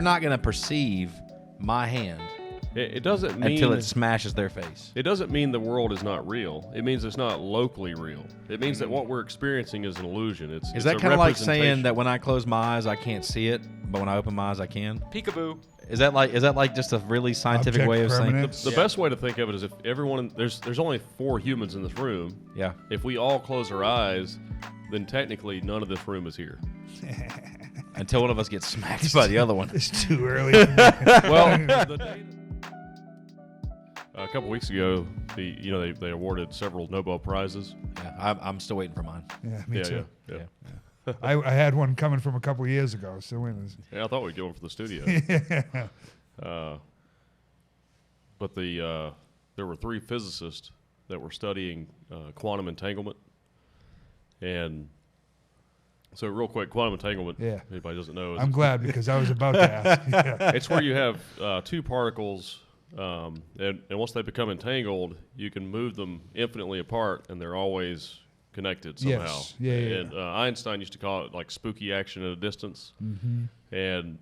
they're not going to perceive my hand It doesn't mean until it smashes their face. It doesn't mean the world is not real. It means it's not locally real. It means that what we're experiencing is an illusion. Is that kind of like saying that when I close my eyes I can't see it, but when I open my eyes I can? Peekaboo. Is that like just a really scientific way of saying it? The best way to think of it is if everyone there's only 4 humans in this room. Yeah. If we all close our eyes, then technically none of this room is here. Until one of us gets smacked by the other one. It's too early. Well, the data, a couple weeks ago, they awarded several Nobel Prizes. Yeah, I'm still waiting for mine. Yeah, me too. Yeah. I had one coming from a couple of years ago. So Yeah, I thought we'd go in for the studio. But there were 3 physicists that were studying quantum entanglement. And so real quick, quantum entanglement, anybody doesn't know. I'm glad because I was about to ask. Yeah. It's where you have 2 particles, and once they become entangled, you can move them infinitely apart, and they're always connected somehow. Yes. Yeah. And Einstein used to call it like spooky action at a distance. Mm-hmm. And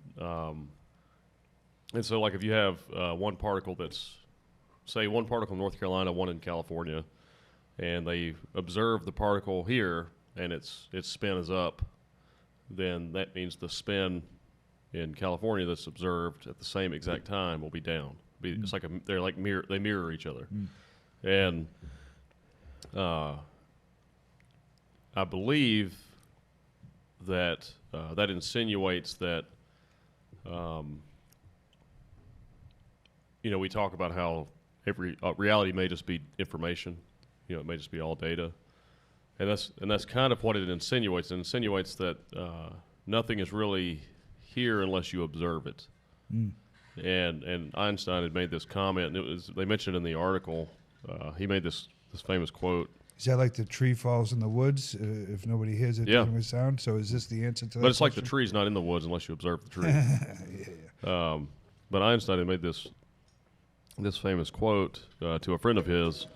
so like if you have one particle that's, say, one particle in North Carolina, one in California, and they observe the particle here, and its spin is up, then that means the spin in California that's observed at the same exact time will be down. It's like they mirror each other, and I believe that that insinuates that we talk about how every reality may just be information. It may just be all data. And that's kind of what it insinuates. It insinuates that nothing is really here unless you observe it. And Einstein had made this comment, and they mentioned in the article. He made this famous quote. Is that like the tree falls in the woods if nobody hears it? Yeah. Doesn't make sound. So is this the answer to that? But it's question? like the tree's not in the woods unless you observe the tree. But Einstein had made this famous quote to a friend of his.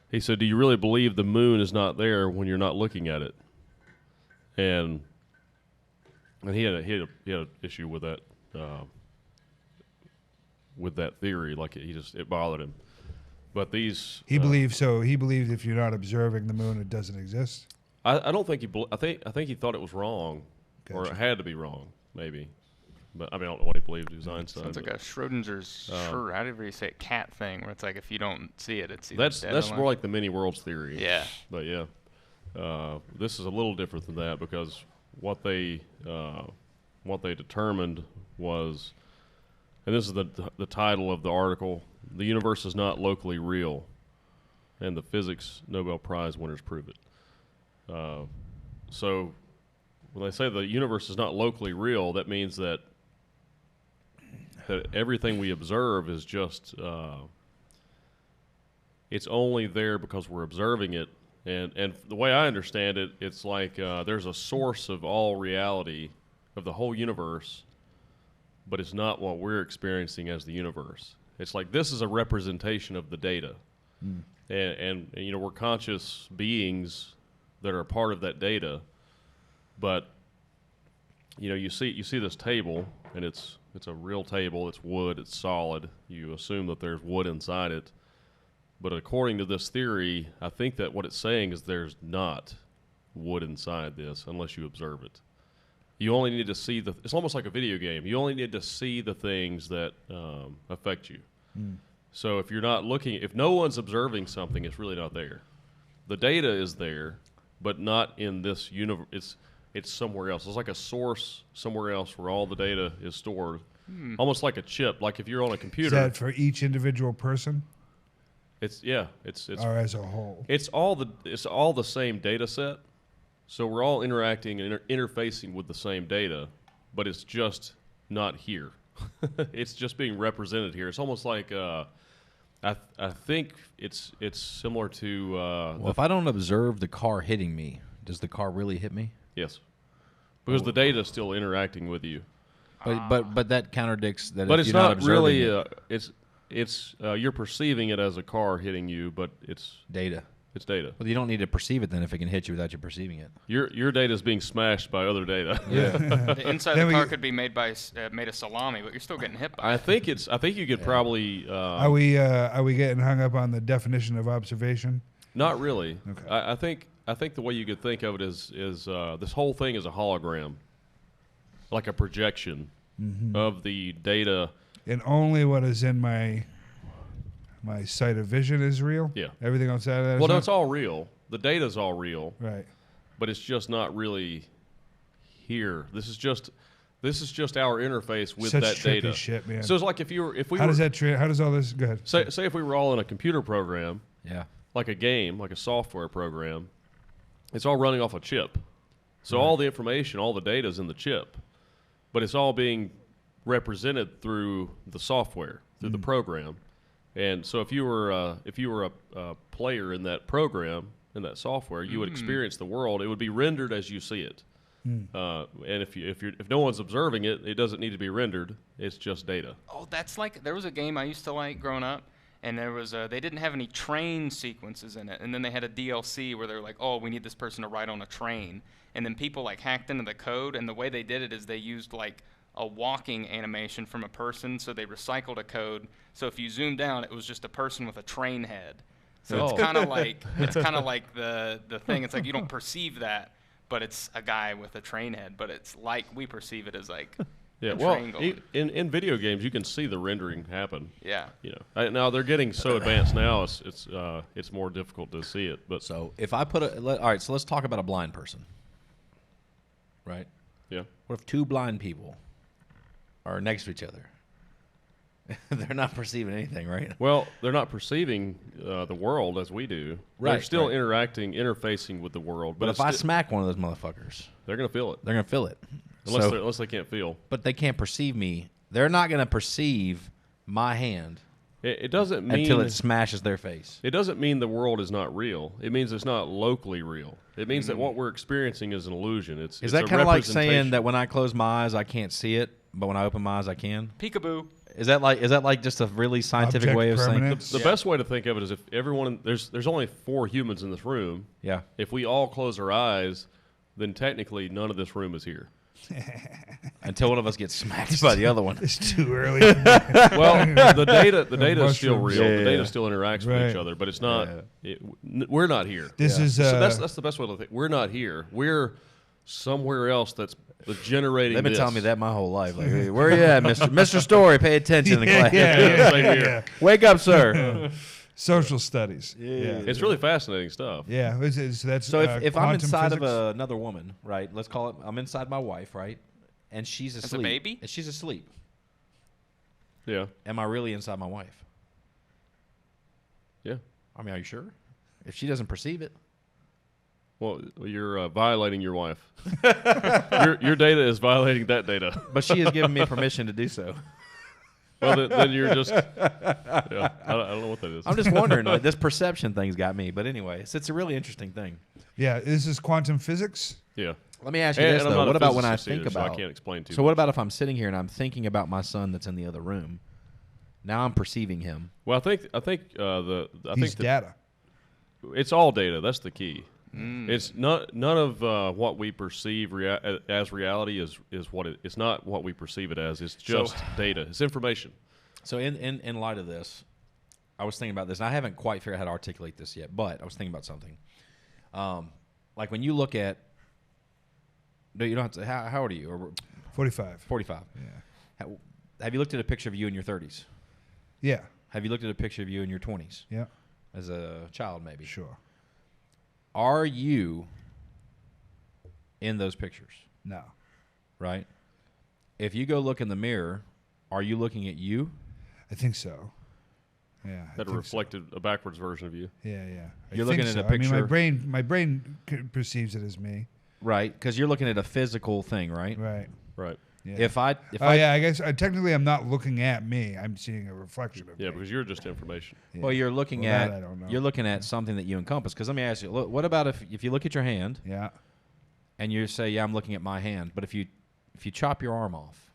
He said, "Do you really believe the moon is not there when you're not looking at it?" And he had an issue with that theory. Like it bothered him. But these he believed so. He believed if you're not observing the moon, it doesn't exist. I don't think I think he thought it was wrong, Gotcha. or it had to be wrong, maybe. But I mean, I don't know what he believed. He was Einstein. Sounds like a Schrodinger's however you say it, cat thing, where it's like if you don't see it, it's either That's dead more like the many worlds theory. Yeah. But yeah, this is a little different than that because what they determined was, and this is the title of the article: "The universe is not locally real, and the physics Nobel Prize winners prove it." So when they say the universe is not locally real, that means that everything we observe is just it's only there because we're observing it, and the way I understand it, it's like there's a source of all reality of the whole universe, but it's not what we're experiencing as the universe. It's like this is a representation of the data, and we're conscious beings that are a part of that data, but you see this table, and it's a real table. It's wood. It's solid. You assume that there's wood inside it. But according to this theory, I think that what it's saying is there's not wood inside this unless you observe it. You only need to see it's almost like a video game. You only need to see the things that affect you. So if you're not looking, if no one's observing something, it's really not there. The data is there, but not in this universe. It's somewhere else. It's like a source somewhere else where all the data is stored, almost like a chip. Like if you're on a computer. Is that for each individual person? It's or as a whole. It's all the same data set. So we're all interacting and interfacing with the same data, but it's just not here. It's just being represented here. It's almost like I think it's similar to. Well, if I don't observe the car hitting me, does the car really hit me? Yes, because the data is still interacting with you. But that contradicts that. But if it's you're not really. it. It's you're perceiving it as a car hitting you, but it's data. It's data. Well, you don't need to perceive it then if it can hit you without you perceiving it. Your data is being smashed by other data. Yeah. The inside of the car could be made of salami, but you're still getting hit by it. I think you could probably. Are we getting hung up on the definition of observation? Not really. Okay. I think the way you could think of it is this whole thing is a hologram, like a projection of the data. And only what is in my sight of vision is real? Yeah. Everything outside of that is Well, no, not? it's all real. The data's all real, Right. but it's just not really here. This is just our interface with Such that trippy data. shit, man. So it's like if we How were, does all this, go ahead. say if we were all in a computer program, Yeah. like a game, like a software program, it's all running off a chip. So all the information, all the data is in the chip, but it's all being represented through the software, through the program. And so if you were a player in that program, in that software, you would experience the world. It would be rendered as you see it. And if no one's observing it, it doesn't need to be rendered. It's just data. Oh, that's like, there was a game I used to like growing up, and there was they didn't have any train sequences in it, and then they had a DLC where they were like, oh, we need this person to ride on a train, and then people like hacked into the code, and the way they did it is they used like a walking animation from a person, so they recycled a code. So if you zoom down, it was just a person with a train head. So it's kind of like the thing. It's like you don't perceive that, but it's a guy with a train head. But it's like we perceive it as like Yeah, a well, triangle. in video games, you can see the rendering happen. Yeah. Now they're getting so advanced now, it's more difficult to see it. But So if I put all right, so let's talk about a blind person. Right? yeah, What if two blind people are next to each other? They're not perceiving anything, right? well, they're not perceiving the world as we do. They're Right, still right. interfacing with the world. But it's if I sti- smack one of those motherfuckers, they're gonna feel it they're gonna feel it. unless they can't feel. But they can't perceive me. They're not gonna perceive my hand It doesn't mean until it smashes their face. It doesn't mean the world is not real. It means it's not locally real. It means that what we're experiencing is an illusion. Is that kind of like saying that when I close my eyes I can't see it, but when I open my eyes I can? Peekaboo. Is that like just a really scientific Object way of saying? permanence? the best way to think of it is if everyone there's only 4 humans in this room. Yeah. If we all close our eyes, then technically none of this room is here. Until one of us gets smacked by the other one. It's too early. Well, the data is still Mushrooms. real. Yeah, The data yeah. still interacts with Right. each other, but it's not. We're not here. This is So that's the best way to think. We're not here. We're somewhere else that's generating. They've been this. telling me that my whole life. Like, hey, where are you at, Mr. Story? Pay attention in class. Same here. Wake up, sir. social studies. It's really fascinating stuff. Yeah. That's So if I'm quantum inside physics? of another woman, right? Let's call it. I'm inside my wife, right? And she's As a asleep. baby? And she's asleep. Yeah. Am I really inside my wife? Yeah. I mean, are you sure? If she doesn't perceive it, Well, you're violating your wife. your data is violating that data. but she has given me permission to do so. Well, then you're just. Yeah, I don't know what that is. I'm just wondering. Like, this perception thing's got me. But anyway, it's a really interesting thing. Yeah, this is quantum physics. Yeah. Let me ask you And this I'm though. not a What about when I physicist think either, so about? I can't explain too So what much. about if I'm sitting here and I'm thinking about my son that's in the other room? Now I'm perceiving him. Well, I think He's data. it's all data. That's the key. It's none of what we perceive as reality is what it's not what we perceive it as. It's just data. It's information. So in light of this, I was thinking about this, and I haven't quite figured out how to articulate this yet, but I was thinking about something. Like when you look at, no, you don't have to. How old are you? Or 45. 45. Yeah. Have you looked at a picture of you in your 30s? Yeah. Have you looked at a picture of you in your 20s? Yeah. As a child, maybe. Sure. Are you in those pictures? No. Right? If you go look in the mirror, are you looking at you? I think so. Yeah. I That think reflected a backwards version of you. So. Yeah, yeah. You're I think looking at a so. I mean, picture- my brain perceives it as me. Right? Because you're looking at a physical thing, right? Right. Right. Yeah. If I yeah, I guess technically I'm not looking at me. I'm seeing a reflection of Yeah, me. because you're just information. Yeah. well, you're looking Well, at that I don't know. you're looking at something that you encompass. Because let me ask you, what about if you look at your hand Yeah. and you say, "Yeah, I'm looking at my hand," but if you chop your arm off,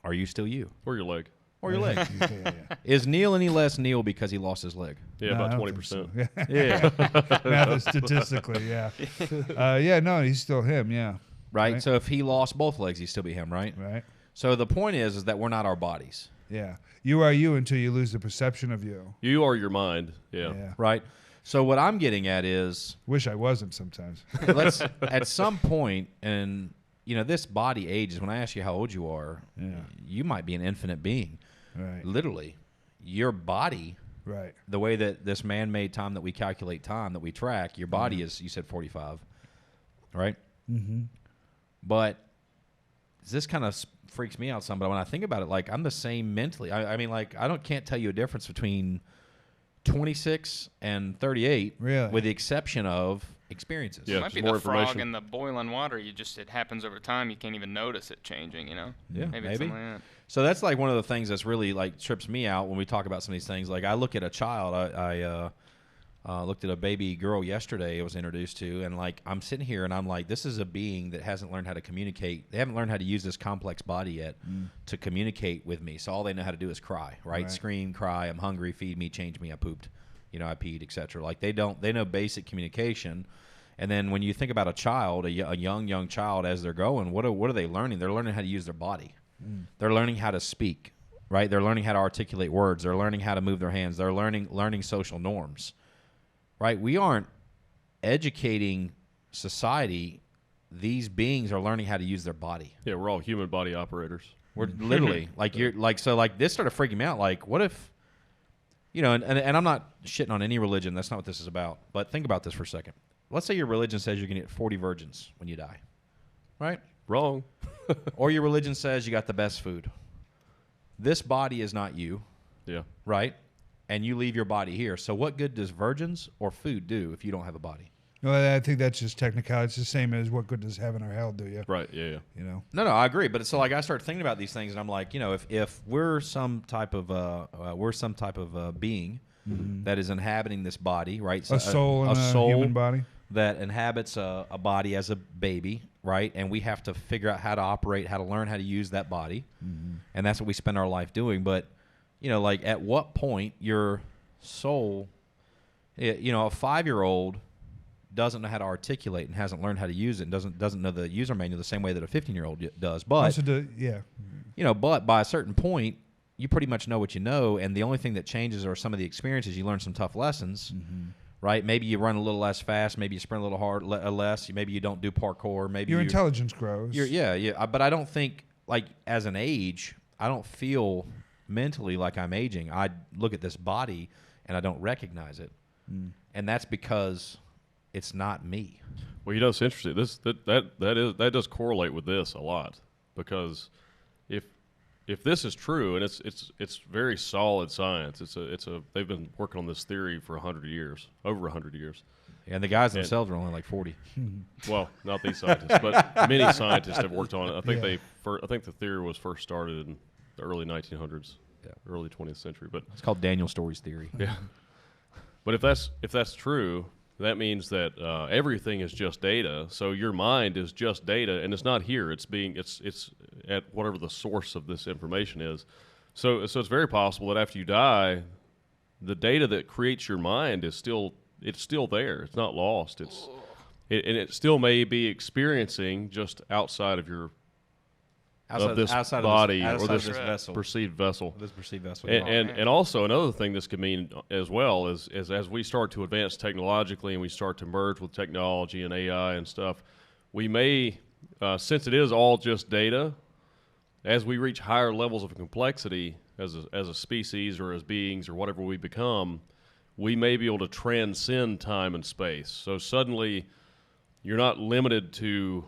are you still you? Or your leg. or your leg. Yeah. Is Neil any less Neil because he lost his leg? Yeah, No, I about don't 20%. think so. Yeah. Yeah, statistically, yeah. Yeah, no, he's still him, yeah. Right? So if he lost both legs, he'd still be him, right? Right. So the point is that we're not our bodies. Yeah. You are you until you lose the perception of you. You are your mind. Yeah. Yeah. Right? So what I'm getting at is Wish I wasn't sometimes. let's at some point, and this body ages. When I ask you how old you are, Yeah. you might be an infinite being. Right. Literally, your body, Right. the way that this man-made time that we calculate time, that we track, your body is, you said 45, right? Mm-hmm. But this kind of freaks me out some. But when I think about it, like, I'm the same mentally. I mean, like, can't tell you a difference between 26 and 38, Really? with the exception of experiences. Yeah. It might be more the frog information. in the boiling water. It happens over time. You can't even notice it changing, Yeah, Maybe. It's something like that. So that's like one of the things that's really like trips me out when we talk about some of these things. Like, I look at a child. I looked at a baby girl yesterday I was introduced to, and like, I'm sitting here and I'm like, this is a being that hasn't learned how to communicate. They haven't learned how to use this complex body yet to communicate with me. So all they know how to do is cry, right? Scream, cry, I'm hungry, feed me, change me, I pooped, I peed, etc. Like, they know basic communication. And then when you think about a child, a young child, as they're going, what are they learning? They're learning how to use their body. They're learning how to speak, right? They're learning how to articulate words. They're learning how to move their hands. They're learning social norms, right? We aren't educating society. These beings are learning how to use their body. Yeah, we're all human body operators. We're literally like this started freaking me out. Like, what if, and I'm not shitting on any religion. That's not what this is about. But think about this for a second. Let's say your religion says you're going to get 40 virgins when you die, right? Wrong. Or your religion says you got the best food. This body is not you, Yeah. right? And you leave your body here. So what good does virgins or food do if you don't have a body? No, I think that's just technical. It's the same as what good does heaven or hell do you? Right. Yeah. No, I agree. But so like I started thinking about these things, and I'm like, if we're some type of being that is inhabiting this body, right? So A soul in a human body? that inhabits a body as a baby, right? And we have to figure out how to operate, how to learn how to use that body. And that's what we spend our life doing. But, like, at what point your soul, a 5-year-old doesn't know how to articulate and hasn't learned how to use it and doesn't know the user manual the same way that a 15-year-old does. But, but by a certain point, you pretty much know what you know, and the only thing that changes are some of the experiences. You learn some tough lessons. Right? Maybe you run a little less fast. Maybe you sprint a little hard, less. Maybe you don't do parkour. Maybe your intelligence grows. Yeah. But I don't think, like, as an age, I don't feel mentally like I'm aging. I look at this body and I don't recognize it, and that's because it's not me. Well, it's interesting. That does correlate with this a lot, because if this is true, and it's very solid science. They've been working on this theory for 100 years, over 100 years. And the guys themselves are only like 40. Well, not these scientists, but many scientists have worked on it. I think I think the theory was first started in the early 1900s, early 20th century. But It's called Daniel Story's theory. yeah. But if that's true, that means that everything is just data. So your mind is just data, and it's not here. It's at whatever the source of this information is. So it's very possible that after you die, the data that creates your mind is still there. It's not lost. And it still may be experiencing just outside of your this body or this vessel. perceived vessel. This perceived vessel. And also another thing this could mean as well is as we start to advance technologically and we start to merge with technology and AI and stuff, we may, since it is all just data, as we reach higher levels of complexity as a species or as beings or whatever we become, we may be able to transcend time and space. So suddenly you're not limited to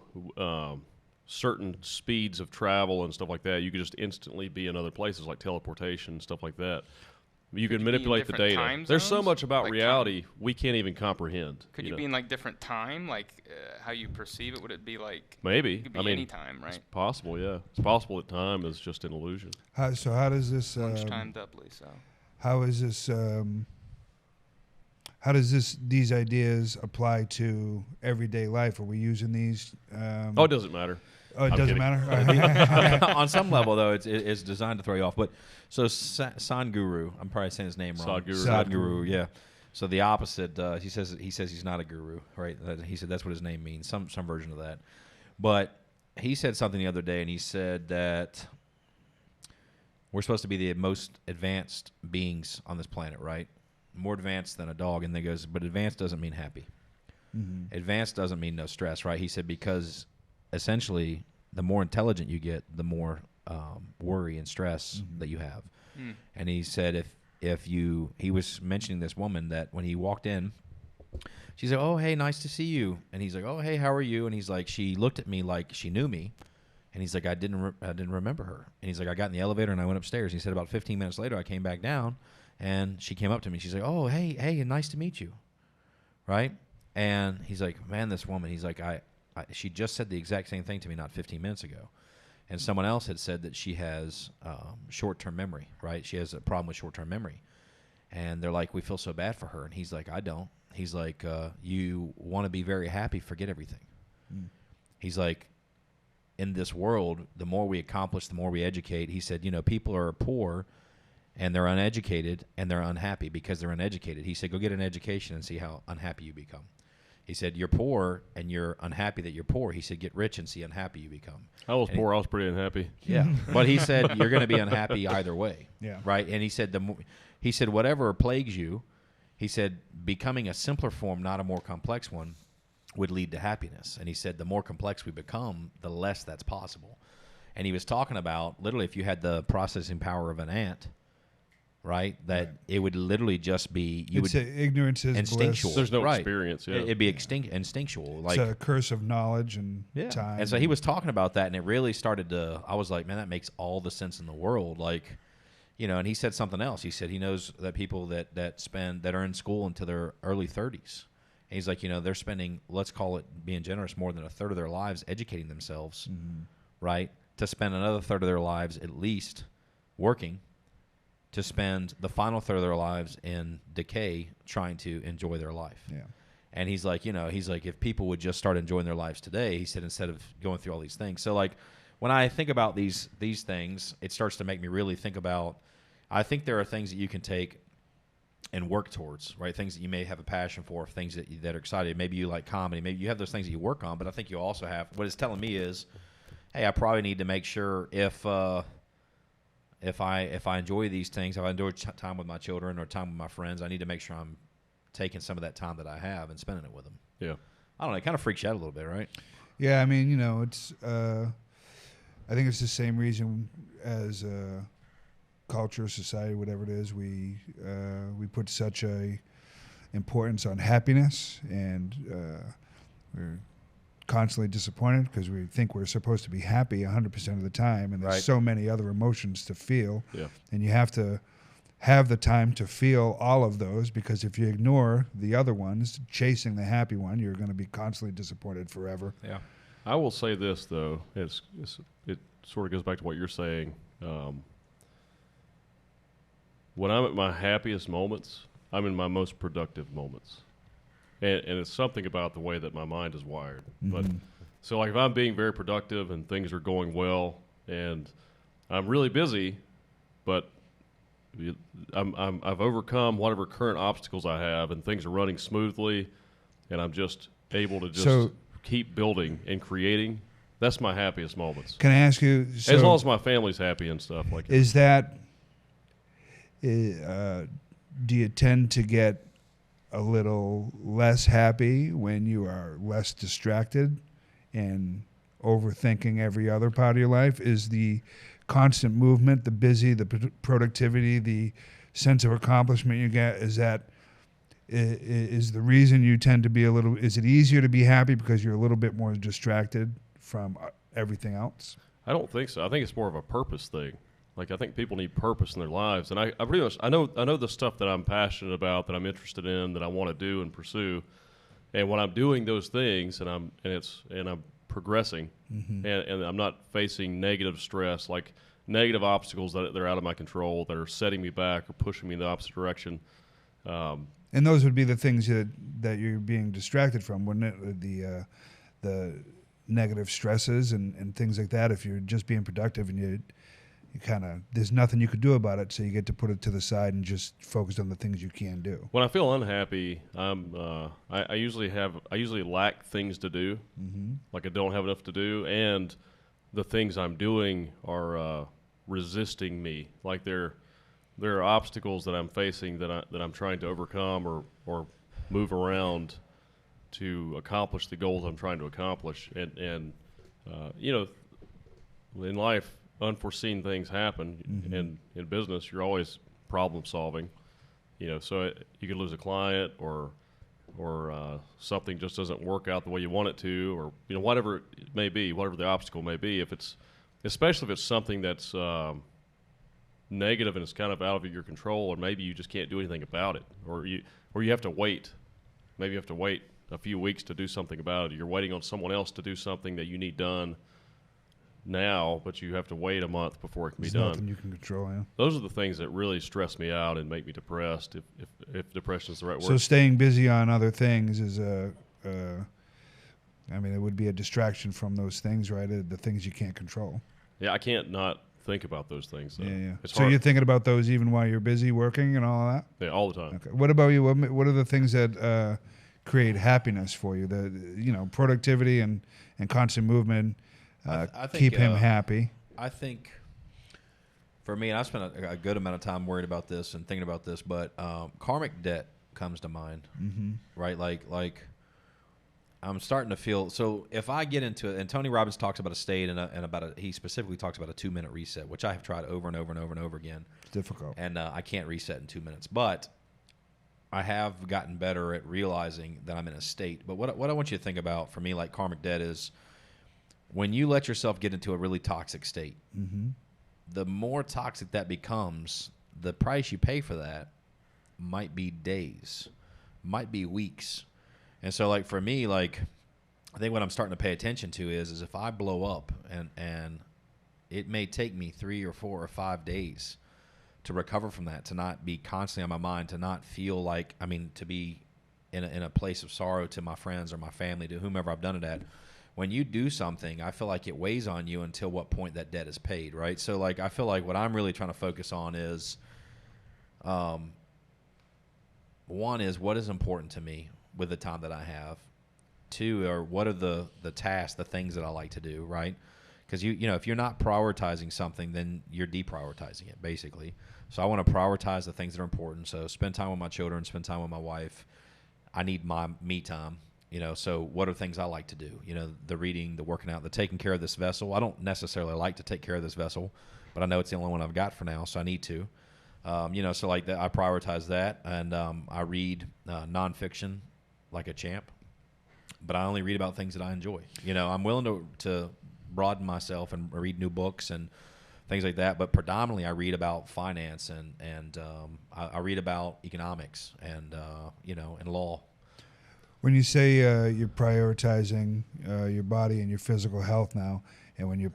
certain speeds of travel and stuff like that. You could just instantly be in other places, like teleportation and stuff like that. You can manipulate the data. There's so much about reality we can't even comprehend. Could you be in like different time, like how you perceive it? Would it be like maybe? It could be any time, right? It's possible, yeah. It's possible that time is just an illusion. How does this? Lunchtime doubly so. How is this? How does these ideas apply to everyday life? Are we using these? It doesn't matter. Oh, it I'm doesn't kidding. matter. On some level, though, it's designed to throw you off. But so Sadhguru, I'm probably saying his name wrong. Sadhguru. Sadhguru, yeah. So the opposite. He says he's not a guru, right? He said that's what his name means. Some version of that. But he said something the other day, and he said that we're supposed to be the most advanced beings on this planet, right? More advanced than a dog. And they goes, but advanced doesn't mean happy. Mm-hmm. Advanced doesn't mean no stress, right? He said because essentially the more intelligent you get, the more worry and stress that you have. Mm. And he said he was mentioning this woman that when he walked in, she said, "Oh, hey, nice to see you." And he's like, "Oh, hey, how are you?" And he's like, she looked at me like she knew me. And he's like, I didn't remember her. And he's like, I got in the elevator and I went upstairs. He said about 15 minutes later, I came back down and she came up to me. She's like, "Oh, hey, nice to meet you." Right? And he's like, man, this woman, he's like, she just said the exact same thing to me not 15 minutes ago. And someone else had said that she has short-term memory, right? She has a problem with short-term memory. And they're like, we feel so bad for her. And he's like, I don't. He's like, you want to be very happy, forget everything. Mm. He's like, in this world, the more we accomplish, the more we educate. He said, people are poor and they're uneducated and they're unhappy because they're uneducated. He said, go get an education and see how unhappy you become. He said, you're poor and you're unhappy that you're poor. He said, get rich and see how unhappy you become. I was poor. I was pretty unhappy. Yeah. But he said, you're going to be unhappy either way. Yeah. Right? And he said, whatever plagues you, he said, becoming a simpler form, not a more complex one, would lead to happiness. And he said, the more complex we become, the less that's possible. And he was talking about, literally, if you had the processing power of an ant, right, that it would literally just be ignorance is instinctual. bliss. There's no right. experience. Yeah. It'd be instinctual. Like it's a curse of knowledge and time. And so he was talking about that, and it really started to. I was like, man, that makes all the sense in the world. Like, and he said something else. He said he knows that people that are in school until their early 30s. And he's like, they're spending, let's call it being generous, more than a third of their lives educating themselves, right? To spend another third of their lives at least working, to spend the final third of their lives in decay trying to enjoy their life. Yeah. And he's like, if people would just start enjoying their lives today, he said, instead of going through all these things. So like when I think about these things, it starts to make me really think about, I think there are things that you can take and work towards, right? Things that you may have a passion for, things that are excited. Maybe you like comedy. Maybe you have those things that you work on, but I think you also have, what it's telling me is, hey, I probably need to make sure if I enjoy these things, if I enjoy time with my children or time with my friends, I need to make sure I'm taking some of that time that I have and spending it with them. Yeah. I don't know. It kind of freaks you out a little bit, right? Yeah, I mean, it's. I think it's the same reason as culture, society, whatever it is. We put such a importance on happiness, and we're constantly disappointed because we think we're supposed to be happy 100% of the time, and there's so many other emotions to feel. Yeah. And you have to have the time to feel all of those, because if you ignore the other ones, chasing the happy one, you're going to be constantly disappointed forever. Yeah. I will say this, though. It sort of goes back to what you're saying. When I'm at my happiest moments, I'm in my most productive moments. And it's something about the way that my mind is wired. But so, like, if I'm being very productive and things are going well, and I'm really busy, but I've overcome whatever current obstacles I have, and things are running smoothly, and I'm just able to just keep building and creating. That's my happiest moments. Can I ask you? As long as my family's happy and stuff like that. Is that? Do you tend to get a little less happy when you are less distracted and overthinking every other part of your life? Is the constant movement, the busy, the productivity, the sense of accomplishment you get, is the reason you tend to be is it easier to be happy because you're a little bit more distracted from everything else? I don't think so. I think it's more of a purpose thing. Like, I think people need purpose in their lives, and I pretty much I know the stuff that I'm passionate about, that I'm interested in, that I want to do and pursue, and when I'm doing those things, and I'm progressing, and I'm not facing negative stress, like negative obstacles that are out of my control, that are setting me back or pushing me in the opposite direction. And those would be the things that you're being distracted from, wouldn't it? The negative stresses and things like that. If you're just being productive and you kind of, there's nothing you could do about it, so you get to put it to the side and just focus on the things you can do. When I feel unhappy, I usually lack things to do, like I don't have enough to do, and the things I'm doing are resisting me. Like there are obstacles that I'm facing that I'm trying to overcome or move around to accomplish the goals I'm trying to accomplish. And in life, unforeseen things happen, and in business, you're always problem solving. So you could lose a client, or something just doesn't work out the way you want it to, or whatever it may be, whatever the obstacle may be. Especially if it's something that's negative and it's kind of out of your control, or maybe you just can't do anything about it, or you have to wait. Maybe you have to wait a few weeks to do something about it. You're waiting on someone else to do something that you need done now, but you have to wait a month before it can be done. Nothing you can control. Yeah. Those are the things that really stress me out and make me depressed, if depression is the right word. So staying busy on other things is it would be a distraction from those things, right? The things you can't control. Yeah, I can't not think about those things. Yeah. It's So hard. you're thinking about those even while you're busy working and all of that? Yeah, all the time. Okay. What about you? What are the things that create happiness for you? The productivity and constant movement I think, keep him happy. I think for me, and I spent a good amount of time worried about this and thinking about this, but karmic debt comes to mind, right? Like I'm starting to feel, so if I get into it, and Tony Robbins talks about a state he specifically talks about a 2-minute reset, which I have tried over and over and over and over again. It's difficult. And I can't reset in 2 minutes, but I have gotten better at realizing that I'm in a state. But what I want you to think about, for me, like karmic debt, is when you let yourself get into a really toxic state, the more toxic that becomes, the price you pay for that might be days, might be weeks. And so, like, for me, like, I think what I'm starting to pay attention to is if I blow up, and it may take me 3 or 4 or 5 days to recover from that, to not be constantly on my mind, to not feel like, to be in a place of sorrow to my friends or my family, to whomever I've done it at. When you do something, I feel like it weighs on you until what point that debt is paid, right? So, like, I feel like what I'm really trying to focus on is, one is what is important to me with the time that I have. 2 are what are the tasks, the things that I like to do, right? Because if you're not prioritizing something, then you're deprioritizing it, basically. So I want to prioritize the things that are important. So spend time with my children, spend time with my wife. I need my me time. So what are things I like to do? The reading, the working out, the taking care of this vessel. I don't necessarily like to take care of this vessel, but I know it's the only one I've got for now, so I need to. So like that, I prioritize that, and I read nonfiction like a champ, but I only read about things that I enjoy. I'm willing to broaden myself and read new books and things like that, but predominantly I read about finance and I read about economics and and law. When you say you're prioritizing your body and your physical health now, and when you're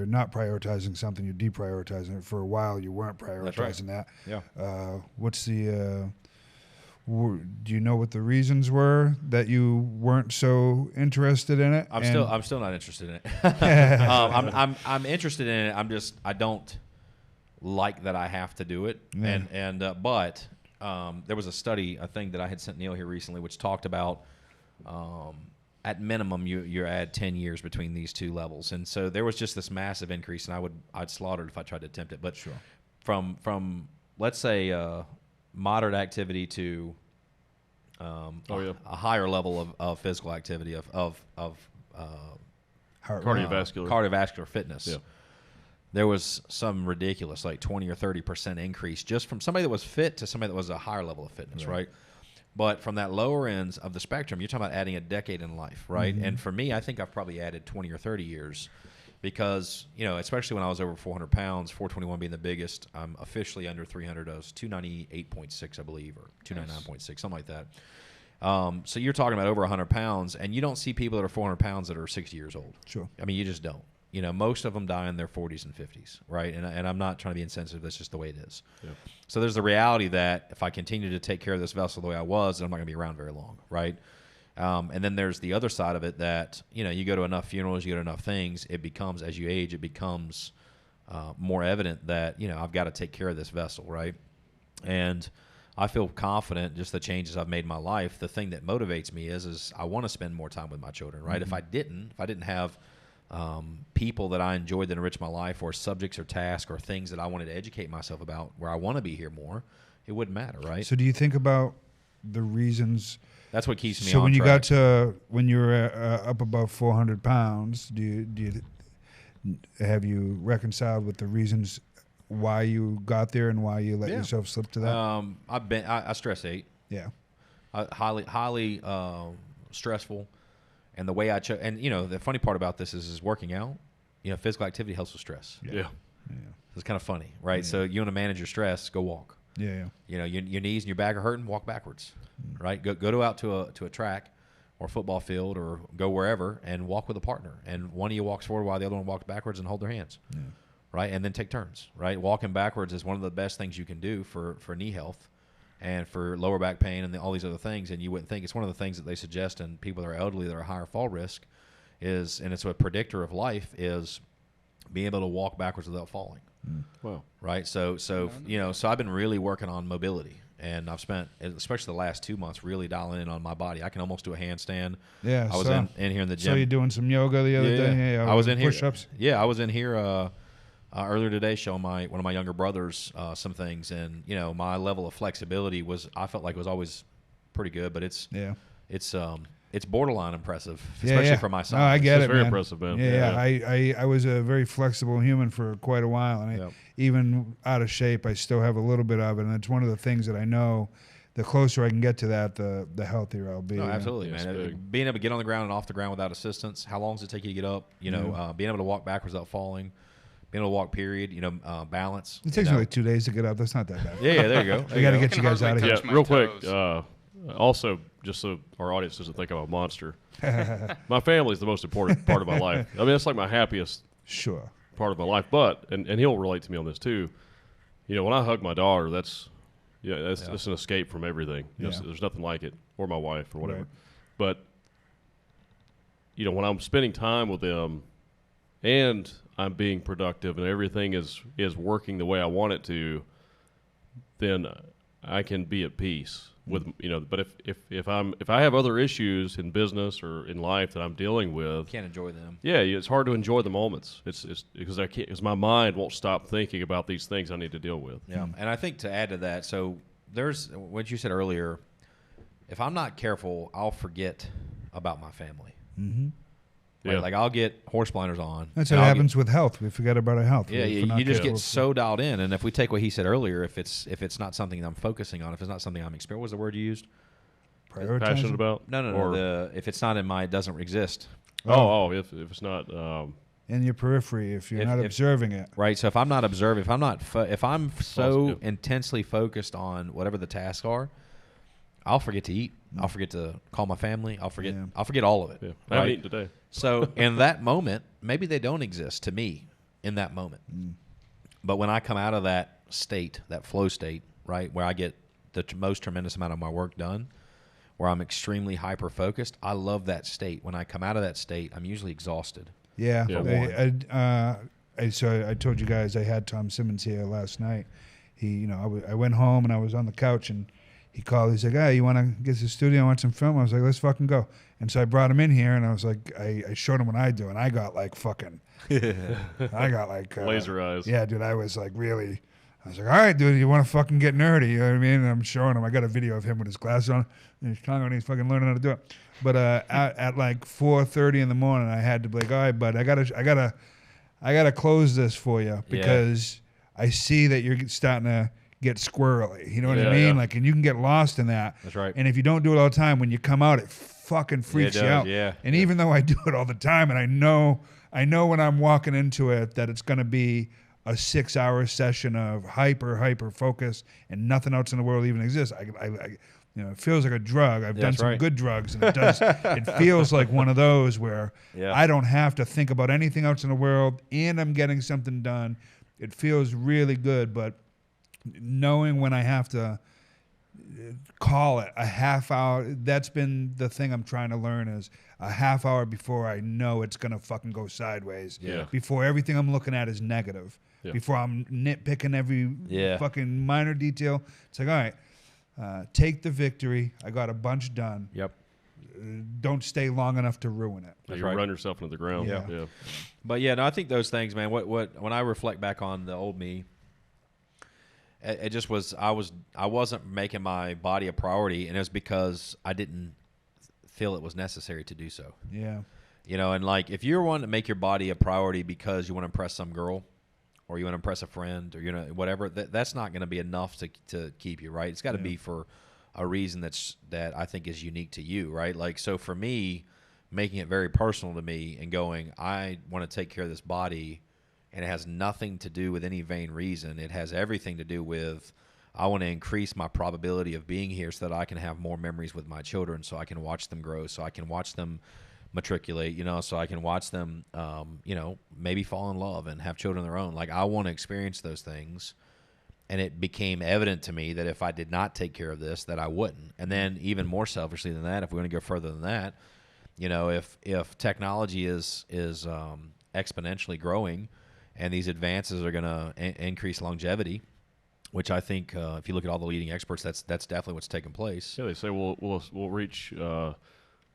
not prioritizing something, you're deprioritizing it. For a while, you weren't prioritizing that. Yeah. What's the? Do you know what the reasons were that you weren't so interested in it? I'm still not interested in it. I'm interested in it. I don't like that I have to do it. Yeah. But there was a study, a thing that I had sent Neil here recently, which talked about at minimum you add 10 years between these two levels, and so there was just this massive increase, and I'd slaughter it if I tried to attempt it. But sure. From let's say moderate activity to a higher level of physical activity of cardiovascular fitness. Yeah. There was some ridiculous, like 20 or 30% increase just from somebody that was fit to somebody that was a higher level of fitness, right? But from that lower ends of the spectrum, you're talking about adding a decade in life, right? Mm-hmm. And for me, I think I've probably added 20 or 30 years because, especially when I was over 400 pounds, 421 being the biggest, I'm officially under 300. I was 298.6, I believe, or 299.6, something like that. So you're talking about over 100 pounds, and you don't see people that are 400 pounds that are 60 years old. Sure. You just don't. Most of them die in their 40s and 50s, right? And I'm not trying to be insensitive. That's just the way it is. Yeah. So there's the reality that if I continue to take care of this vessel the way I was, then I'm not going to be around very long, right? And then there's the other side of it that, you go to enough funerals, you go to enough things, it becomes, as you age, it becomes more evident that, I've got to take care of this vessel, right? And I feel confident, just the changes I've made in my life. The thing that motivates me is I want to spend more time with my children, right? If I didn't have people that I enjoyed that enrich my life, or subjects or tasks or things that I wanted to educate myself about where I want to be here more, it wouldn't matter, right? So do you think about the reasons? That's what keeps me on So when you track. when you were up above 400 pounds, have you reconciled with the reasons why you got there and why you let yourself slip to that? I stress ate. Yeah. Highly stressful, and the way I chose. And the funny part about this is working out. Physical activity helps with stress. Yeah. It's kind of funny, right? Yeah. So you want to manage your stress, go walk. Yeah. Your knees and your back are hurting, walk backwards, right? Go out to a track or football field, or go wherever and walk with a partner. And one of you walks forward while the other one walks backwards, and hold their hands. Yeah. Right, and then take turns. Right, walking backwards is one of the best things you can do for knee health, and for lower back pain, and all these other things. And you wouldn't think it's one of the things that they suggest in people that are elderly that are higher fall risk is, and it's a predictor of life, is being able to walk backwards without falling. Wow. Right, so I've been really working on mobility, and I've spent, especially the last 2 months, really dialing in on my body. I can almost do a handstand. Yeah, I was in here in the gym. So you're doing some yoga the other day? Yeah, I was in here. Push-ups? Yeah, I was in here earlier today showing one of my younger brothers some things, and my level of flexibility I felt like was always pretty good, but it's borderline impressive, especially for my size. No, I get it, very man. impressive, man. Yeah. I was a very flexible human for quite a while, and even out of shape, I still have a little bit of it, and it's one of the things that I know. The closer I can get to that, the healthier I'll be. No, absolutely, man. Being able to get on the ground and off the ground without assistance. How long does it take you to get up? Being able to walk backwards without falling. Being able to walk, period. Balance. It takes me like 2 days to get up. That's not that bad. Yeah, there you go. We got to get you guys out of here. Yeah, real quick. Also, just so our audience doesn't think I'm a monster, my family is the most important part of my life. I mean, it's like my happiest part of my life. But, and he'll relate to me on this too, when I hug my daughter, that's an escape from everything. There's nothing like it, or my wife, or whatever. Right. But, when I'm spending time with them and I'm being productive and everything is working the way I want it to, then I can be at peace with But if I have other issues in business or in life that I'm dealing with, can't enjoy them. Yeah, it's hard to enjoy the moments. It's because my mind won't stop thinking about these things I need to deal with. Yeah, and I think to add to that, so there's what you said earlier. If I'm not careful, I'll forget about my family. Mm-hmm. Right? Yeah. Like I'll get horse blinders on. That's what happens with health. We forget about our health. Yeah, you just get so dialed in. And if we take what he said earlier, if it's not something I'm focusing on, if it's not something I'm experiencing, what was the word you used? Passionate about? No. If it's not in my, it doesn't exist. If it's not in your periphery, if you're not observing it. Right. So if I'm not observing, if I'm so intensely focused on whatever the tasks are, I'll forget to eat. I'll forget to call my family. I'll forget all of it. Yeah. I haven't eaten today. So in that moment, maybe they don't exist to me in that moment. But when I come out of that state, that flow state, right, where I get the most tremendous amount of my work done, where I'm extremely hyper-focused, I love that state. When I come out of that state, I'm usually exhausted. Yeah. So I told you guys I had Tom Simmons here last night. I went home and I was on the couch and he called. He's like, "Hey, you want to get to the studio and watch some film?" I was like, "Let's fucking go." And so I brought him in here, and I was like, I showed him what I do, and I got like fucking, laser eyes. Yeah, dude, I was like really. I was like, "All right, dude, you want to fucking get nerdy?" You know what I mean? And I'm showing him. I got a video of him with his glasses on and his tongue, and he's fucking learning how to do it. But at like 4:30 in the morning, I had to be like, "All right, bud, I gotta close this for you because I see that you're starting to get squirrely." You know what I mean? Like, and you can get lost in that. That's right. And if you don't do it all the time, when you come out, it fucking freaks you out. Yeah. And even though I do it all the time, and I know when I'm walking into it that it's going to be a 6-hour session of hyper focus and nothing else in the world even exists. It feels like a drug. I've done some good drugs, and it feels like one of those where I don't have to think about anything else in the world, and I'm getting something done. It feels really good, but knowing when I have to call it a half hour. That's been the thing I'm trying to learn is a half hour before I know it's going to fucking go sideways. Yeah. Before everything I'm looking at is negative. Yeah. Before I'm nitpicking every Yeah. fucking minor detail. It's like, all right, take the victory. I got a bunch done. Yep. Don't stay long enough to ruin it. You right. run yourself into the ground. Yeah. Yeah. But yeah, no, I think those things, man. What when I reflect back on the old me, it just was I wasn't making my body a priority, and it was because I didn't feel it was necessary to do so. Yeah. You know, and like if you're wanting to make your body a priority because you want to impress some girl, or you want to impress a friend, or whatever, that's not going to be enough to keep you, right. It's got to be for a reason that I think is unique to you, right? Like, so for me, making it very personal to me and going, I want to take care of this body, and it has nothing to do with any vain reason. It has everything to do with I want to increase my probability of being here so that I can have more memories with my children, so I can watch them grow, so I can watch them matriculate, so I can watch them, maybe fall in love and have children of their own. Like, I want to experience those things. And it became evident to me that if I did not take care of this, that I wouldn't. And then even more selfishly than that, if we want to go further than that, if technology is exponentially growing, and these advances are going to increase longevity, which I think if you look at all the leading experts, that's definitely what's taking place. Yeah, they say we'll reach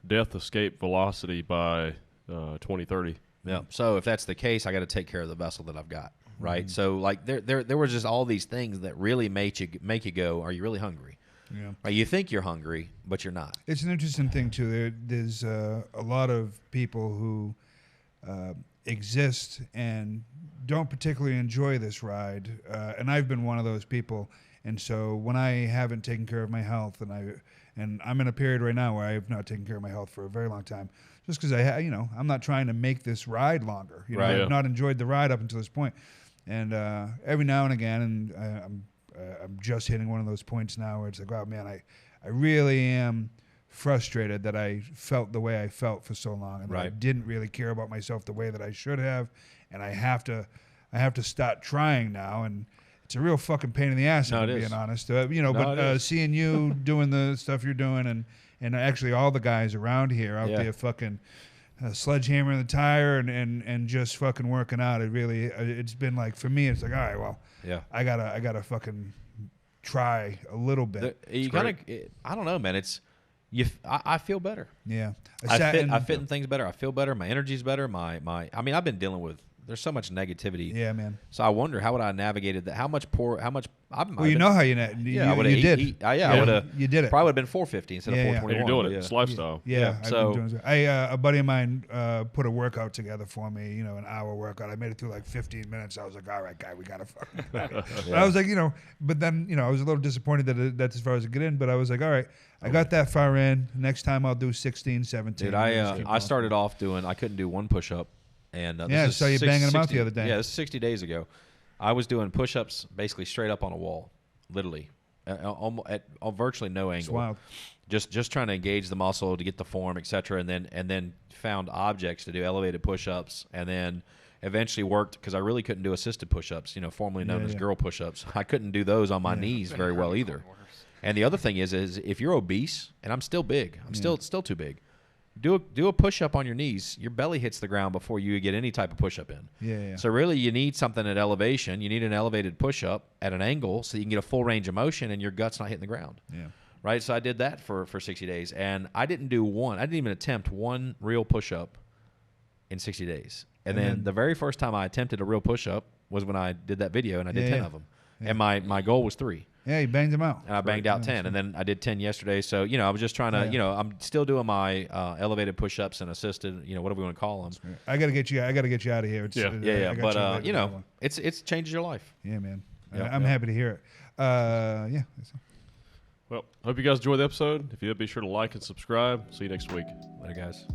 death escape velocity by 2030. Yeah. So if that's the case, I got to take care of the vessel that I've got. Right. So like there were just all these things that really make you go, are you really hungry? Yeah. Right, you think you're hungry, but you're not. It's an interesting thing too. There's a lot of people who exist and don't particularly enjoy this ride, and I've been one of those people. And so when I haven't taken care of my health, and I'm in a period right now where I have not taken care of my health for a very long time, just because I'm not trying to make this ride longer. Right. I've not enjoyed the ride up until this point. And every now and again, and I'm just hitting one of those points now where it's like, oh man, I really am frustrated that I felt the way I felt for so long, and that I didn't really care about myself the way that I should have, and I have to start trying now, and it's a real fucking pain in the ass, if I'm being honest. But seeing you doing the stuff you're doing, and actually all the guys around here out there fucking sledgehammer in the tire and just fucking working out. It's been like, for me, it's like, all right, well, I gotta fucking try a little bit. I don't know, man. I feel better. Yeah, I fit in things better. I feel better. My energy's better. I've been dealing with. There's so much negativity. Yeah, man. So I wonder how would I navigated that? How much? Well, how you did. You did it. Probably would have been 450 instead of 421. You're doing it. It's lifestyle. Yeah. So a buddy of mine put a workout together for me. An hour workout. I made it through like 15 minutes. I was like, all right, guy, we gotta fucking. But I was like, but then I was a little disappointed that that's as far as I get in. But I was like, all right, I got that far in. Next time I'll do 16, 17. Dude, I started off I couldn't do one push up. And I saw you banging them out the other day. Yeah, this is 60 days ago. I was doing push-ups basically straight up on a wall, literally, at virtually no angle. It's wild. Just trying to engage the muscle to get the form, etc. And then found objects to do elevated push-ups, and then eventually worked because I really couldn't do assisted push-ups, formerly known as girl push-ups. I couldn't do those on my knees very well either. And the other thing is if you're obese, and I'm still big, I'm still too big. Do a push-up on your knees. Your belly hits the ground before you get any type of push-up in. Yeah. So really you need something at elevation. You need an elevated push-up at an angle so you can get a full range of motion and your gut's not hitting the ground. Yeah. Right? So I did that for 60 days. And I didn't even attempt one real push-up in 60 days. And then the very first time I attempted a real push-up was when I did that video, and I did 10 of them. Yeah. And my goal was 3. Yeah, you banged them out. And I banged out 10, and then I did 10 yesterday. So, I was just trying to, I'm still doing my elevated push-ups and assisted, whatever we want to call them. I got to get you out of here. But, it's changes your life. Yeah, man. I'm happy to hear it. Yeah. Well, hope you guys enjoyed the episode. If you did, be sure to like and subscribe. See you next week. Later, guys.